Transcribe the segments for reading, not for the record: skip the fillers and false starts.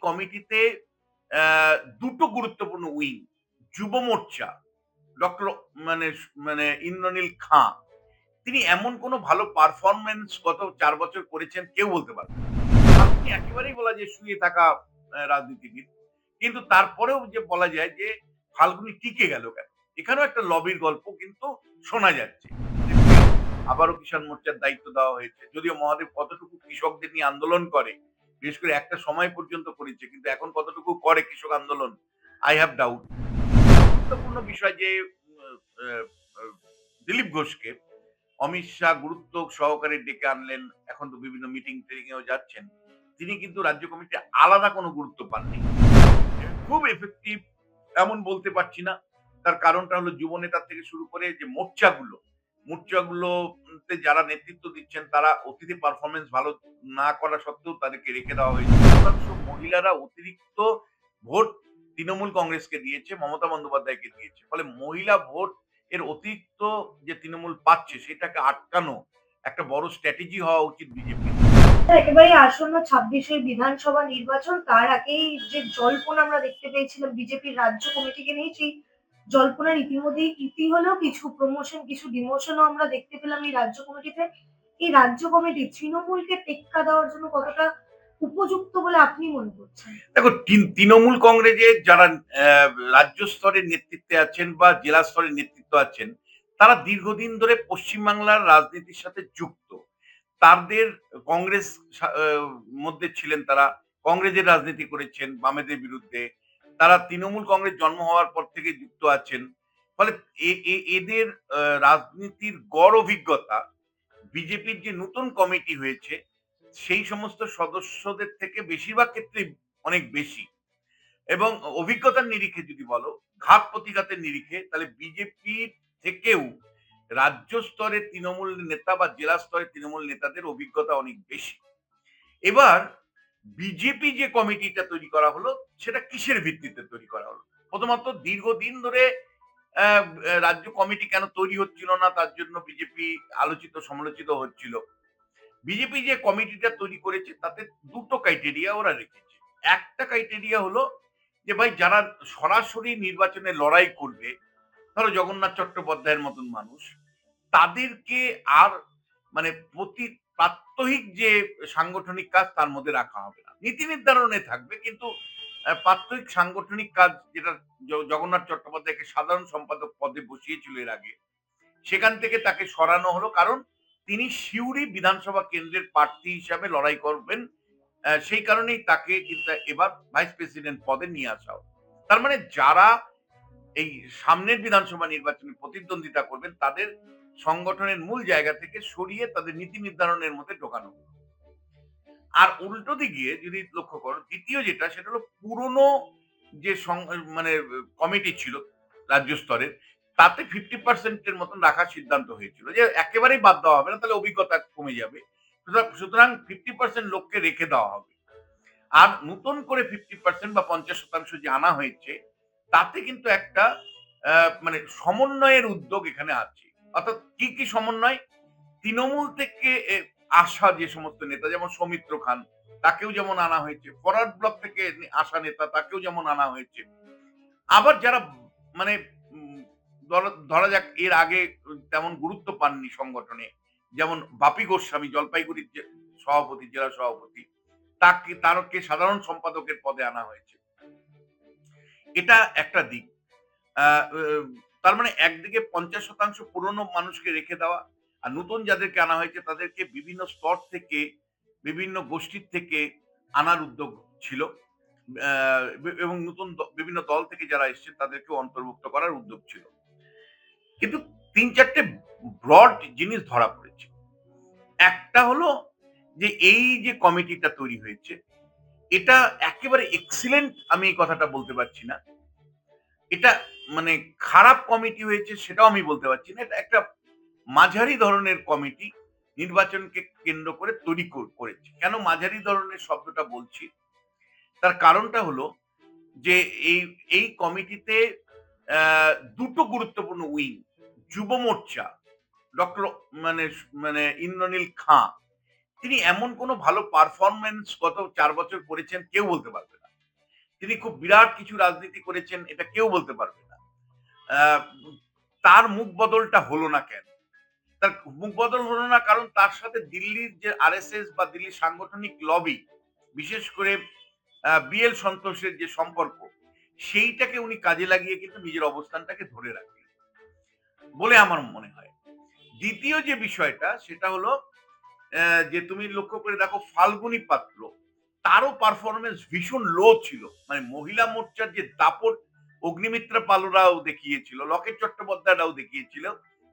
কমিটিতে দুটো গুরুত্বপূর্ণ উইং, যুব মোর্চা, ডক্টর মানে মানে ইন্দ্রনীল খাঁ, তিনি এমন কোনো ভালো পারফরম্যান্স গত ৪ বছর করেছেন কেউ বলতে পারবে না। আপনি একেবারেই বলা যায় শুয়ে থাকা রাজনীতিবিদ। কিন্তু তারপরেও যে বলা যায় যে ফাল্গুনী টিকে গেল কেন? এখানেও একটা লবির গল্প কিন্তু শোনা যাচ্ছে। আবারও কিষাণ মোর্চার দায়িত্ব দেওয়া হয়েছে। যদিও মহাদেব কতটুকু কৃষকদের নিয়ে আন্দোলন করে, বিশেষ করে একটা সময় পর্যন্ত করেছে। কিন্তু এখন কতটুকু করে কৃষক আন্দোলন? I have doubt। গুরুত্বপূর্ণ বিষয় যে আ আ দিলীপ ঘোষকে অমিত শাহ গুরুত্ব সহকারে ডেকে আনলেন। এখন তো বিভিন্ন মিটিং-টিটিং এও যাচ্ছেন। তিনি কিন্তু রাজ্য কমিটিতে আলাদা কোনো গুরুত্ব পাননি। খুব ইফেক্টিভ এমন বলতে পারছি না। তার কারণটা হলো যুব নেতা থেকে শুরু করে যে মোর্চাগুলোতে যারা নেতৃত্ব দিচ্ছেন তারা অতীতে পারফরম্যান্স ভালো না করা সত্ত্বেও তাদেরকে রেখে দেওয়া হয়েছে। অধিকাংশ মহিলারা অতিরিক্ত ভোট তৃণমূল কংগ্রেসকে দিয়েছে, মমতা বন্দ্যোপাধ্যায়কে দিয়েছে। ফলে মহিলা ভোট এর অতিরিক্ত যে তৃণমূল পাচ্ছে সেটাকে আটকানো একটা বড় স্ট্র্যাটেজি হওয়া উচিত বিজেপির। একেবারে আসন্ন ২৬-এর বিধানসভা নির্বাচন, তার আগেই যে জল্পনা আমরা দেখতে পেয়েছিলাম বিজেপির রাজ্য কমিটিকে নিয়ে, সেই জল্পনার ইতিমধ্যেই ইতি হলো। কিছু প্রমোশন, কিছু ডিমোশনও আমরা দেখতে পেলাম এই রাজ্য কমিটিতে। এই রাজ্য কমিটি তৃণমূলকে টেক্কা দেওয়ার জন্য কতটা উপযুক্ত বলে আপনি মনে করছেন? দেখো তৃণমূল কংগ্রেসের যারা রাজ্য স্তরের নেতৃত্বে আছেন বা জেলা স্তরের নেতৃত্ব আছেন, তারা দীর্ঘদিন ধরে পশ্চিমবাংলার রাজনীতির সাথে যুক্ত। তাদের কংগ্রেস মধ্যে ছিলেন তারা। কংগ্রেসের রাজনীতি করেছেন বামেদের বিরুদ্ধে। তারা তৃণমূল কংগ্রেস জন্ম হওয়ার পর থেকে যুক্ত আছেন। ফলে এ এ এদের রাজনীতির গড় অভিজ্ঞতা বিজেপির যে নতুন কমিটি হয়েছে, সেই সমস্ত সদস্যদের থেকে বেশিরভাগ ক্ষেত্রেই অনেক বেশি। এবং অভিজ্ঞতার নিরিখে যদি বলো, ঘাত প্রতিঘাতের নিরিখে, তাহলে বিজেপির থেকেও রাজ্য স্তরের তৃণমূল নেতা বা জেলা স্তরের তৃণমূল নেতাদের অভিজ্ঞতা অনেক বেশি। এবার বিজেপি যে কমিটিটা তৈরি করা হলো, সেটা কিসের ভিত্তিতে তৈরি করা হলো? প্রথমত দীর্ঘদিন ধরে রাজ্য কমিটি কেন তৈরি হচ্ছিল না, তার জন্য বিজেপি আলোচিত সমালোচিত হচ্ছিল। বিজেপি যে কমিটিটা তৈরি করেছে তাতে দুটো ক্রাইটেরিয়া ওরা রেখেছে। একটা ক্রাইটেরিয়া হলো যে ভাই যারা সরাসরি নির্বাচনে লড়াই করবে, ধরো জগন্নাথ চট্টোপাধ্যায়ের মতন মানুষ, তাদেরকে আর মানে প্রাত্যহিক যে সাংগঠনিক কাজ তার মধ্যে রাখা হবে না। নীতি নির্ধারণে থাকবে কিন্তু প্রাত্যহিক সাংগঠনিক কাজ যেটা জগন্নাথ চট্টোপাধ্যায়কে সাধারণ সম্পাদক পদে বসিয়েছিল এর আগে, সেখান থেকে তাকে সরানো হলো। কারণ তিনি সিউড়ি বিধানসভা কেন্দ্রের প্রার্থী হিসাবে লড়াই করবেন। সেই কারণেই তাকে কিন্তু এবার ভাইস প্রেসিডেন্ট পদে নিয়ে আসা হলো। তার মানে যারা এই সামনের বিধানসভা নির্বাচনে প্রতিদ্বন্দ্বিতা করবেন তাদের সংগঠনের মূল জায়গা থেকে সরিয়ে তাদের নীতি নির্ধারণের মধ্যে ঢোকানো হলো। আর উল্টো দিকে যদি লক্ষ্য করো, দ্বিতীয় যেটা সেটা হলো পুরনো যে মানে কমিটি ছিল রাজ্য স্তরের, তাতে 50% এর মতন রাখার সিদ্ধান্ত হয়েছিল। যে একেবারেই বাদ দেওয়া হবে না, তাহলে অভিজ্ঞতা কমে যাবে। সুতরাং 50% লোককে রেখে দেওয়া হবে। আর নতুন করে 50% বা 50% যে আনা হয়েছে, তাতে কিন্তু একটা মানে সমন্বয়ের উদ্যোগ এখানে আছে। অর্থাৎ কি সমন্বয়? তৃণমূল থেকে আসা যে সমস্ত নেতা, যেমন সৌমিত্র খান, তাকেও যেমন আনা হয়েছে। ফরওয়ার্ড ব্লক থেকে আসা নেতা, তাকেও যেমন আনা হয়েছে। আবার যারা মানে উম ধরা যাক এর আগে তেমন গুরুত্ব পাননি সংগঠনে, যেমন বাপি গোস্বামী জলপাইগুড়ির যে সভাপতি, জেলা সভাপতি, তারকে সাধারণ সম্পাদকের পদে আনা হয়েছে। এটা একটা দিক। আ উ তার মানে একদিকে ৫০% পুরনো মানুষকে রেখে দেওয়া, আর নতুন যাদেরকে আনা হয়েছে তাদেরকে বিভিন্ন স্তর থেকে, বিভিন্ন গোষ্ঠীর থেকে আনার উদ্যোগ ছিল। আ এবং নতুন বিভিন্ন দল থেকে যারা এসছেন তাদেরকেও অন্তর্ভুক্ত করার উদ্যোগ ছিল। কিন্তু ৩-৪ টে ব্রড জিনিস ধরা পড়েছে। একটা হলো যে এই যে কমিটিটা তৈরি হয়েছে, এটা একেবারে এক্সিলেন্ট আমি এই কথাটা বলতে পারছি না। এটা মানে খারাপ কমিটি হয়েছে সেটাও আমি বলতে পারছি না। এটা একটা মাঝারি ধরনের কমিটি নির্বাচনকে কেন্দ্র করে তৈরি করেছে। কেন মাঝারি ধরনের শব্দটা বলছি? তার কারণটা হলো যে এই এই কমিটিতে আ দুটো গুরুত্বপূর্ণ উইং, যুব মোর্চা, ডক্টর মানে ইন্দ্রনীল খাঁ, তিনি এমন কোনো ভালো পারফরম্যান্স গত ৪ বছর করেছেন কেউ বলতে পারবে না। তিনি খুব বিরাট কিছু রাজনীতি করেছেন এটা কেউ বলতে পারবে না। আহ, তার মুখ বদলটা হলো না কেন? তার মুখ বদল হলো না কারণ তার সাথে দিল্লির যে আরএসএস বা দিল্লির সাংগঠনিক লবি, বিশেষ করে বিএল সন্তোষের যে সম্পর্ক, সেইটাকে উনি কাজে লাগিয়ে কিন্তু নিজের অবস্থানটাকে ধরে রাখেন বলে আমার মনে হয়। দ্বিতীয় যে বিষয়টা সেটা হলো যে তুমি লক্ষ্য করে দেখো ফাল্গুনী পাত্র, তারও পারফরমেন্স ভীষণ লো ছিল। মানে মহিলা মোর্চার যে দাপট অগ্নিমিত্রা পালরাও দেখিয়েছিল, লকেট চট্টোপাধ্যায়রাও দেখিয়েছিল,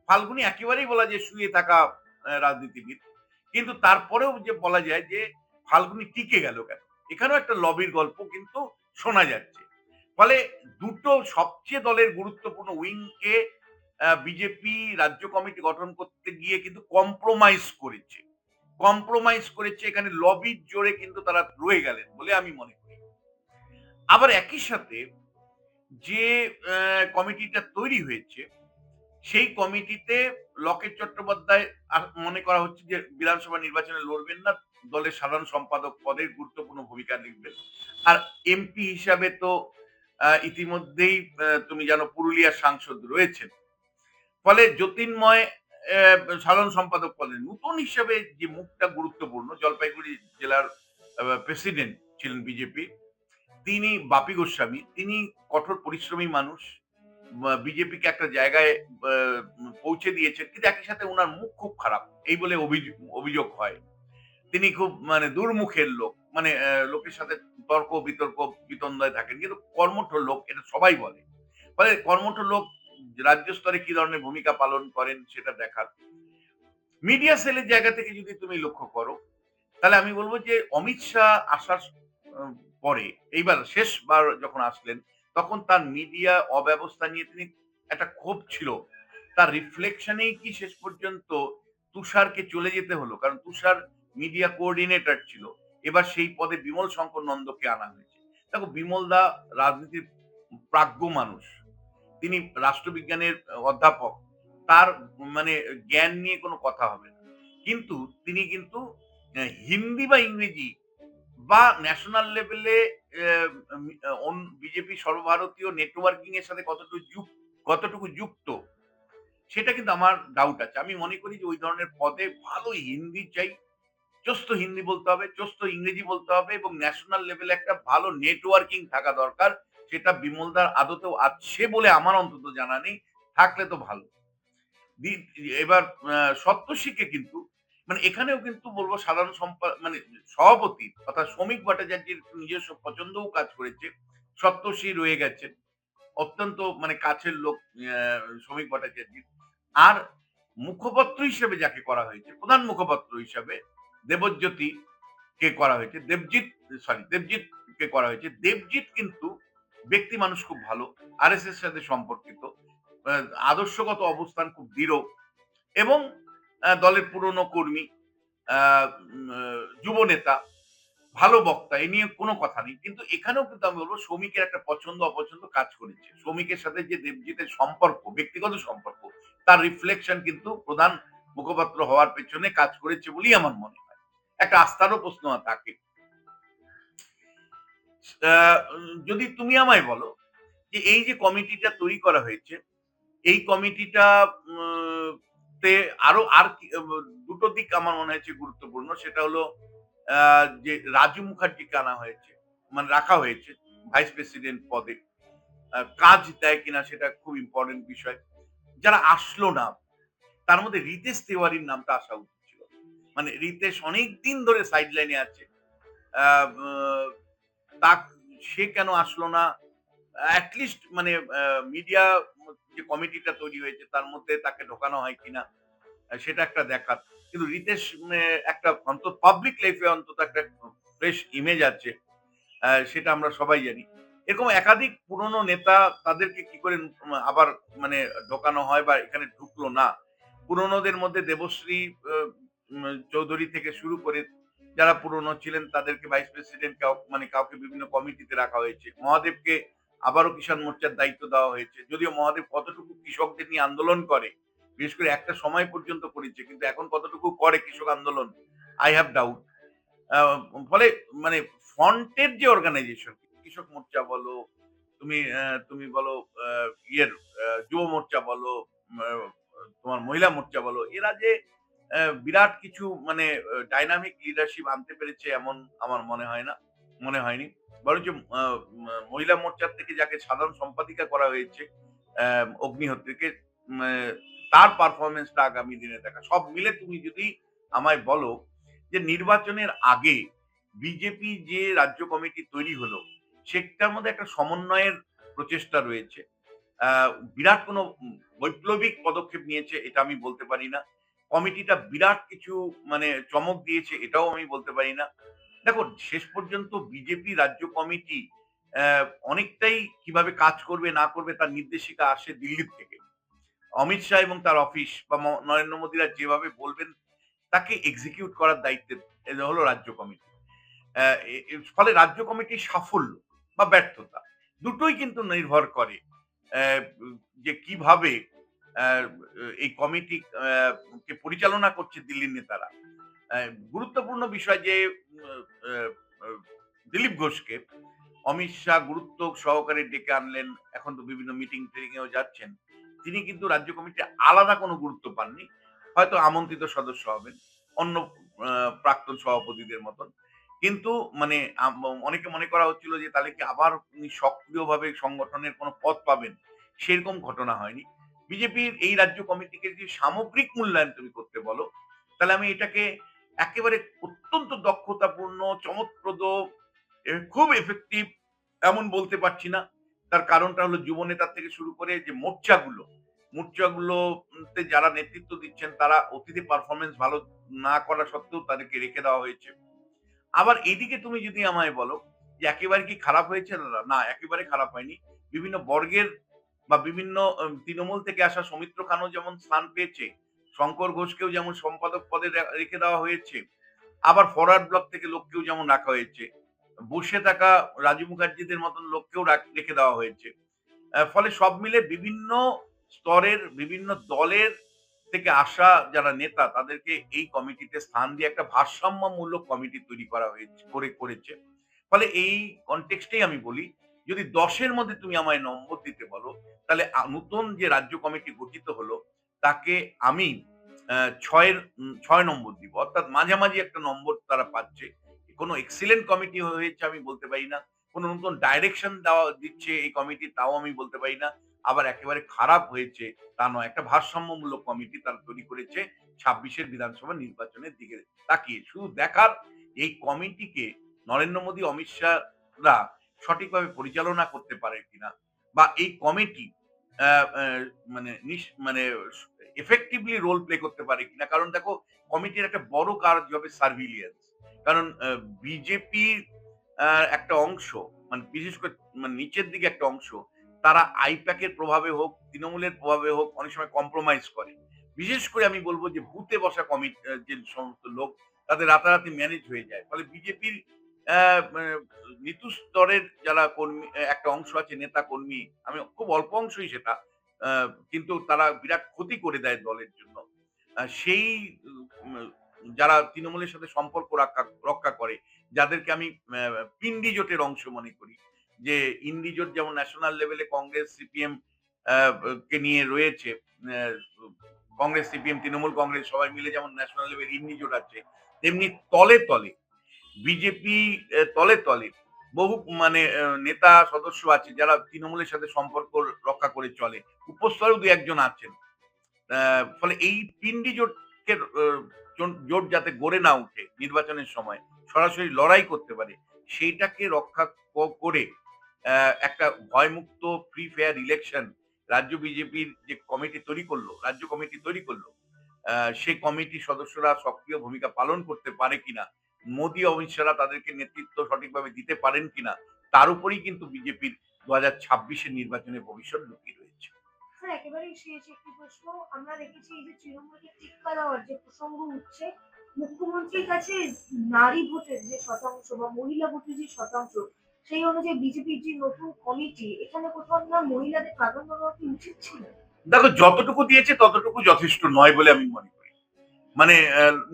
ফাল্গুনী একেবারেই বলা যায় শুয়ে থাকা রাজনীতিবিদ। কিন্তু তারপরেও যে বলা যায় যে ফাল্গুনী টিকে গেল কেন? এখানেও একটা লবির গল্প কিন্তু শোনা যাচ্ছে। ফলে দুটো সবচেয়ে দলের গুরুত্বপূর্ণ উইংকে বিজেপি রাজ্য কমিটি গঠন করতে গিয়ে কিন্তু কম্প্রোমাইজ করেছে এখানে লবির জোরে কিন্তু তারা রয়ে গেলেন বলে আমি মনে করি। আবার একই সাথে যে কমিটিটা তৈরি হয়েছে সেই কমিটিতে লকেট চট্টোপাধ্যায় মনে করা হচ্ছে যে বিধানসভা নির্বাচনে লড়বেন না, দলের সাধারণ সম্পাদক পদের গুরুত্বপূর্ণ ভূমিকা লিখবেন। আর এমপি হিসাবে তো ইতিমধ্যেই তুমি জানো পুরুলিয়ার সাংসদ রয়েছেন। ফলে জ্যোতির্ময় সাধারণ সম্পাদক পদে নতুন হিসেবে যে মুখটা গুরুত্বপূর্ণ, জলপাইগুড়ি জেলার প্রেসিডেন্ট ছিলেন বিজেপি, তিনি বাপি গোস্বামী, তিনি কঠোর পরিশ্রমী মানুষ, বিজেপিকে একটা জায়গায় পৌঁছে দিয়েছেন, কিন্তু একই সাথে ওনার মুখ খুব খারাপ এই বলে অভিযোগ হয়। তিনি খুব মানে দুর্মুখের লোক, মানে লোকের সাথে তর্ক বিতর্ক বিতন্ডায় থাকেন, কিন্তু কর্মঠ লোক এটা সবাই বলে। ফলে কর্মঠ লোক রাজ্য স্তরে কি ধরনের ভূমিকা পালন করেন সেটা দেখার। মিডিয়া সেলের জায়গা থেকে যদি তুমি লক্ষ্য করো, তাহলে আমি বলব যে অমিত শাহ আসার উম পরে এইবার শেষবার যখন আসলেন, তখন তার মিডিয়া অব্যবস্থা নিয়ে তিনি একটা ক্ষোভ ছিল। তার রিফ্লেকশনেই কি শেষ পর্যন্ত তুষারকে চলে যেতে হলো? কারণ তুষার মিডিয়া কোঅর্ডিনেটর ছিল। এবার সেই পদে বিমল শঙ্কর নন্দকে আনা হয়েছে। দেখো বিমল দা রাজনীতির প্রাজ্ঞ মানুষ। তিনি রাষ্ট্রবিজ্ঞানের অধ্যাপক। তার মানে জ্ঞান নিয়ে কোনো কথা হবে না। কিন্তু তিনি কিন্তু হিন্দি বা ইংরেজি বা ন্যাশনাল লেভেলে বিজেপি সর্বভারতীয় নেটওয়ার্কিং এর সাথে কতটুকু যুক্ত সেটা কিন্তু আমার ডাউট আছে। আমি মনে করি যে ওই ধরনের পদে ভালো হিন্দি চাই, চোস্ত হিন্দি বলতে হবে, চোস্ত ইংরেজি বলতে হবে এবং ন্যাশনাল লেভেলে একটা ভালো নেটওয়ার্কিং থাকা দরকার। সেটা বিমলদার আদতেও আছে বলে আমার অন্তত জানা নেই। থাকলে তো ভালো। দি এবার সপ্তর্ষিকে কিন্তু মানে এখানেও কিন্তু বলব সাধারণ মানে সভাপতি অর্থাৎ শ্রমিক ভট্টাচার্যের নিজস্ব পছন্দও কাজ করেছে। সপ্তর্ষি রয়ে গেছেন। অত্যন্ত মানে কাছের লোক শ্রমিক ভট্টাচার্যের। আর মুখপাত্র হিসেবে যাকে করা হয়েছে, প্রধান মুখপাত্র হিসাবে দেবজ্যোতি কে করা হয়েছে। দেবজিৎ কে করা হয়েছে। দেবজিৎ কিন্তু ব্যক্তি মানুষ খুব ভালো। আরএসএস এর সাথে সম্পর্কিত। আ আদর্শগত অবস্থান খুব দৃঢ় এবং দলের পুরনো কর্মী, আ উম আ যুব নেতা, ভালো বক্তা। এ নিয়ে কোনো কথা নেই। কিন্তু এখানেও কিন্তু আমি বলব শ্রমিকের একটা পছন্দ অপছন্দ কাজ করেছে। শ্রমিকের সাথে যে দেবজিতের সম্পর্ক, ব্যক্তিগত সম্পর্ক, তার রিফ্লেকশন কিন্তু প্রধান মুখপাত্র হওয়ার পেছনে কাজ করেছে বলেই আমার মনে হয়। একটা আস্থারও প্রশ্ন থাকে। যদি তুমি আমায় বলো যে এই যে কমিটিটা তৈরি করা হয়েছে, এই কমিটিটা উম তে আরো আর কি ২ টো দিক আমার মনে হয়েছে গুরুত্বপূর্ণ। সেটা হলো আ যে রাজু মুখার্জিকে আনা হয়েছে, মানে রাখা হয়েছে ভাইস প্রেসিডেন্ট পদে। কাজ দেয় কিনা সেটা খুব ইম্পোর্টেন্ট বিষয়। যারা আসলো না, তার মধ্যে রিতেশ তিওয়ারির নামটা আসা উচিত ছিল। মানে রিতেশ অনেকদিন ধরে সাইড লাইনে আছে। আ ব তা সে কেন আসলো না? এট লিস্ট মানে মিডিয়া যে কমিটিটা তৈরি হয়েছে তার মধ্যে তাকে ঢোকানো হয় কিনা সেটা একটা দেখার। কিন্তু রিতেশ একটা অন্তত পাবলিক লাইফ এ অন্তত একটা ফ্রেশ ইমেজ আছে। সেটা আমরা সবাই জানি। এরকম একাধিক পুরনো নেতা তাদেরকে কি করে আবার মানে ঢোকানো হয় বা এখানে ঢুকলো না। পুরনোদের মধ্যে দেবশ্রী আ উম চৌধুরী থেকে শুরু করে যারা পুরনো ছিলেন তাদেরকে ভাইস প্রেসিডেন্ট মানে কাউকে বিভিন্ন কমিটিতে রাখা হয়েছে। মহাদেবকে আবারও কিষাণ মোর্চার দায়িত্ব দেওয়া হয়েছে। যদিও মহাদেব কতটুকু কৃষকদের নিয়ে আন্দোলন করে, বিশেষ করে একটা সময় পর্যন্ত করেছে। কিন্তু এখন কতটুকু করে কৃষক আন্দোলন? I have doubt. আ ফলে মানে ফ্রন্টের যে অর্গানাইজেশন কৃষক মোর্চা বলো, তুমি বলো ইয়ের যুব মোর্চা বলো, আহ, তোমার মহিলা মোর্চা বলো, এরা যে বিরাট কিছু মানে ডাইনামিক লিডারশিপ আনতে পেরেছে এমন আমার মনে হয় না, মনে হয়নি। বরঞ্চ মহিলা মোর্চার থেকে যাকে সাধারণ সম্পাদিকা করা হয়েছে অগ্নিহোত্রীকে, উম, আহ, তার পারফরমেন্সটা আগামী দিনে দেখা। সব মিলে তুমি যদি আমায় বলো যে নির্বাচনের আগে বিজেপি যে রাজ্য কমিটি তৈরি হলো সেটার মধ্যে একটা সমন্বয়ের প্রচেষ্টা রয়েছে। বিরাট কোনো বৈপ্লবিক পদক্ষেপ নিয়েছে এটা আমি বলতে পারি না। কমিটিটা বিরাট কিছু মানে চমক দিয়েছে এটাও আমি বলতে পারি না। দেখো শেষ পর্যন্ত বিজেপি রাজ্য কমিটি অনেকটাই কিভাবে কাজ করবে না করবে তার নির্দেশিকা আসে দিল্লি থেকে। অমিত শাহ এবং তার অফিস বা নরেন্দ্র মোদীরা যেভাবে বলবেন তাকে এক্সিকিউট করার দায়িত্বে হলো রাজ্য কমিটি। ফলে রাজ্য কমিটির সাফল্য বা ব্যর্থতা দুটোই কিন্তু নির্ভর করে আহ, যে কিভাবে আহ, এই কমিটি কে পরিচালনা করছে দিল্লির নেতারা। গুরুত্বপূর্ণ বিষয় যে আহ, আহ, দিলীপ ঘোষকে অমিত শাহ গুরুত্ব সহকারে ডেকে আনলেন, এখন তো বিভিন্ন মিটিং টিটিং এও যাচ্ছেন। তিনি কিন্তু রাজ্য কমিটির আলাদা কোনো গুরুত্ব পাননি, হয়তো আমন্ত্রিত সদস্য হবেন অন্য প্রাক্তন সভাপতিদের মতন। কিন্তু মানে অনেকে মনে করা হচ্ছিল যে তাহলে কি আবার উনি সক্রিয়ভাবে সংগঠনের কোনো পদ পাবেন, সেরকম ঘটনা হয়নি। বিজেপির এই রাজ্য কমিটিকে যদি সামগ্রিক মূল্যায়ন তুমি করতে বলো তাহলে আমি এটাকে একেবারে অত্যন্ত দক্ষতাপূর্ণ, চমৎপ্রদ, খুব এফেক্টিভ এমন বলতে পারছি না। তার কারণটা হলো যুব নেতার থেকে শুরু করে যে মোর্চাগুলোতে যারা নেতৃত্ব দিচ্ছেন তারা অতীতে পারফরমেন্স ভালো না করা সত্ত্বেও তাদেরকে রেখে দেওয়া হয়েছে। আবার এদিকে তুমি যদি আমায় বলো যে একেবারে কি খারাপ হয়েছে, না একেবারে খারাপ হয়নি। বিভিন্ন বর্গের বা বিভিন্ন তৃণমূল থেকে আসা সৌমিত্র খানও যেমন স্থান পেয়েছে, শঙ্কর ঘোষকেও যেমন সম্পাদক পদে রেখে দেওয়া হয়েছে, আবার ফরওয়ার্ড ব্লক থেকে লোককেও যেমন রাখা হয়েছে, বসে থাকা রাজু মুখার্জিদের মতন লোককেও রেখে দেওয়া হয়েছে। ফলে সব মিলে বিভিন্ন স্তরের বিভিন্ন দলের থেকে আসা যারা নেতা তাদেরকে এই কমিটিতে স্থান দিয়ে একটা ভারসাম্যমূলক কমিটি তৈরি করা হয়েছে করেছে। ফলে এই কনটেক্সটেই আমি বলি, যদি ১০ এর মধ্যে তুমি আমায় নম্বর দিতে বলো তাহলে নতুন যে রাজ্য কমিটি গঠিত হলো তাকে আমি ৬ নম্বর দিব। অর্থাৎ মাঝামাঝি একটা নম্বর তারা পাচ্ছে। কোনো এক্সিলেন্ট কমিটি হয়েছে আমি বলতে পারি না। কোনো নতুন ডাইরেকশন দিচ্ছে এই কমিটি তাও আমি বলতে পারি না। আবার একেবারে খারাপ হয়েছে তা নয়। একটা ভারসাম্যমূলক কমিটি তারা তৈরি করেছে ২৬ এর বিধানসভা নির্বাচনের দিকে তাকিয়ে। শুধু দেখার এই কমিটিকে নরেন্দ্র মোদী, অমিত শাহরা সঠিকভাবে পরিচালনা করতে পারে কিনা বা এই কমিটি আ আ মানে মানে এফেক্টিভলি রোল প্লে করতে পারে কিনা। কারণ দেখো কমিটির একটা বড় কাজ হবে সার্ভিলিয়েন্স। কারণ বিজেপির একটা অংশ মানে বিশেষ করে মানে নিচের দিকে একটা অংশ তারা আইপ্যাক এর প্রভাবে হোক, তৃণমূলের প্রভাবে হোক অনেক সময় কম্প্রোমাইজ করে। বিশেষ করে আমি বলব যে বুথে বসা যে সমস্ত লোক তাদের রাতারাতি ম্যানেজ হয়ে যায়। ফলে বিজেপির অ্যা ম্যা নিচু স্তরের যারা কর্মী একটা অংশ আছে নেতা কর্মী, আমি খুব অল্প অংশই সেটা। আ কিন্তু তারা বিরাট ক্ষতি করে দেয় দলের জন্য। সেই উম যারা তৃণমূলের সাথে সম্পর্ক রক্ষা করে, যাদেরকে আমি পিন্ডি জোটের অংশ মনে করি। যে ইন্ডি জোট যেমন ন্যাশনাল লেভেলে কংগ্রেস, সিপিএম আ কে নিয়ে রয়েছে। অ্যা কংগ্রেস, সিপিএম, তৃণমূল কংগ্রেস সবাই মিলে যেমন ন্যাশনাল লেভেল ইন্ডি জোট আছে, তেমনি তলে, তলে বিজেপি তলে, তলে বহু মানে নেতা সদস্য আছে যারা তৃণমূলের সাথে সম্পর্ক রক্ষা করে চলে। উপস্তরেও ২-১ জন আছেন। ফলে এই পিন্ডি জোটকে জোট যাতে গড়ে না উঠে নির্বাচনের সময় সরাসরি লড়াই করতে পারে সেইটাকে রক্ষা করে একটা ভয়মুক্ত ফ্রি ফেয়ার ইলেকশন রাজ্য বিজেপির যে কমিটি তৈরি করলো, রাজ্য কমিটি তৈরি করলো, সেই কমিটির সদস্যরা সক্রিয় ভূমিকা পালন করতে পারে কিনা, মোদী, অমিত শাহরা তাদেরকে নেতৃত্ব সঠিকভাবে দিতে পারেন কিনা, তার উপরেই কিন্তু বিজেপির ২০২৬ এর নির্বাচনের ভবিষ্যৎ লুকিয়ে রয়েছে। স্যার একেবারেই শেষ একটি প্রশ্ন। আমরা দেখেছি এই যে তৃণমূলকে টিক্কা দেওয়ার যে প্রসঙ্গ উঠছে, মুখ্যমন্ত্রীর কাছে নারী ভোটের যে শতাংশ বা মহিলা ভোটের যে শতাংশ, সেই অনুযায়ী বিজেপির যে নতুন কমিটি, এখানে কোথাও না মহিলাদের প্রাধান্য দেওয়া কি উচিত ছিল? দেখো যতটুকু দিয়েছে ততটুকু যথেষ্ট নয় বলে আমি মনে করি। মানে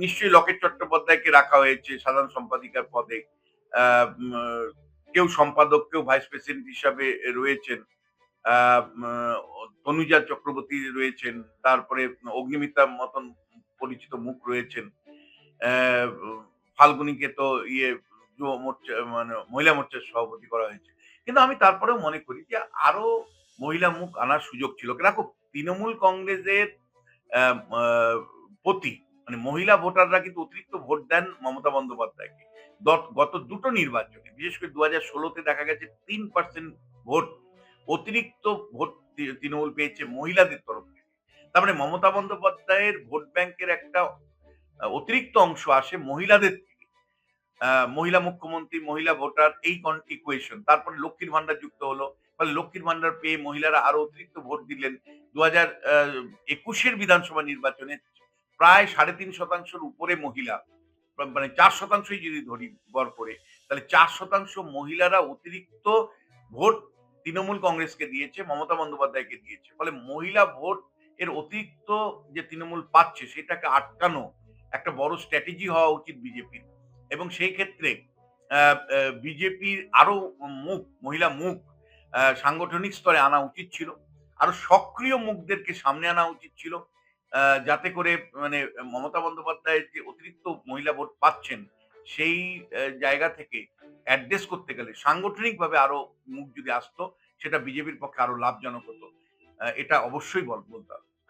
নিশ্চয়ই লকেট চট্টোপাধ্যায়কে রাখা হয়েছে সাধারণ সম্পাদিকার পদে। আ উম কেউ সম্পাদক, কেউ ভাইস প্রেসিডেন্ট হিসাবে রয়েছেন। তনুজা চক্রবর্তী রয়েছেন, তারপরে অগ্নিমিত্রার মতন পরিচিত মুখ রয়েছেন। আহ, ফাল্গুনীকে তো যুব মোর্চা মানে মহিলা মোর্চার সভাপতি করা হয়েছে। কিন্তু আমি তারপরেও মনে করি যে আরো মহিলা মুখ আনার সুযোগ ছিল। দেখো, তৃণমূল কংগ্রেসের আহ, আহ, প্রতি মানে মহিলা ভোটাররা কিন্তু অতিরিক্ত ভোট দেন মমতা বন্দ্যোপাধ্যায়কে। গত দুটো নির্বাচনে, বিশেষ করে 2016-তে দেখা গেছে 3% ভোট অতিরিক্ত ভোট তৃণমূল পেয়েছে মহিলাদের তরফ থেকে। তার মানে মমতা বন্দ্যোপাধ্যায়ের ভোট ব্যাংকের একটা অতিরিক্ত অংশ আসে মহিলাদের থেকে। মহিলা মুখ্যমন্ত্রী, মহিলা ভোটার, এই ইকুয়েশন। তারপরে লক্ষ্মীর ভান্ডার যুক্ত হলো। ফলে লক্ষ্মীর ভান্ডার পেয়ে মহিলারা আরো অতিরিক্ত ভোট দিলেন। 2021-এর বিধানসভা নির্বাচনে প্রায় 3.5% উপরে মহিলা, মানে 4% যদি ধরি গড় করে, তাহলে 4% মহিলারা অতিরিক্ত ভোট তৃণমূল কংগ্রেসকে দিয়েছে, মমতা বন্দ্যোপাধ্যায়কে দিয়েছে। ফলে মহিলা ভোট এর অতিরিক্ত যে তৃণমূল পাচ্ছে সেটাকে আটকানো একটা বড় স্ট্র্যাটেজি হওয়া উচিত বিজেপির। এবং সেই ক্ষেত্রে বিজেপির আরো মহিলা মুখ সাংগঠনিক স্তরে আনা উচিত ছিল। আরো সক্রিয় মুখদেরকে সামনে আনা উচিত ছিল। যাতে করে মানে মমতা বন্দ্যোপাধ্যায়ের যে অতিরিক্ত মহিলা ভোট পাচ্ছেন, সেই জায়গা থেকে অ্যাড্রেস করতে গেলে সাংগঠনিকভাবে আরো মুখ যদি আসতো, সেটা বিজেপির পক্ষে আরো লাভজনক হতো। এটা অবশ্যই বলতে হবে।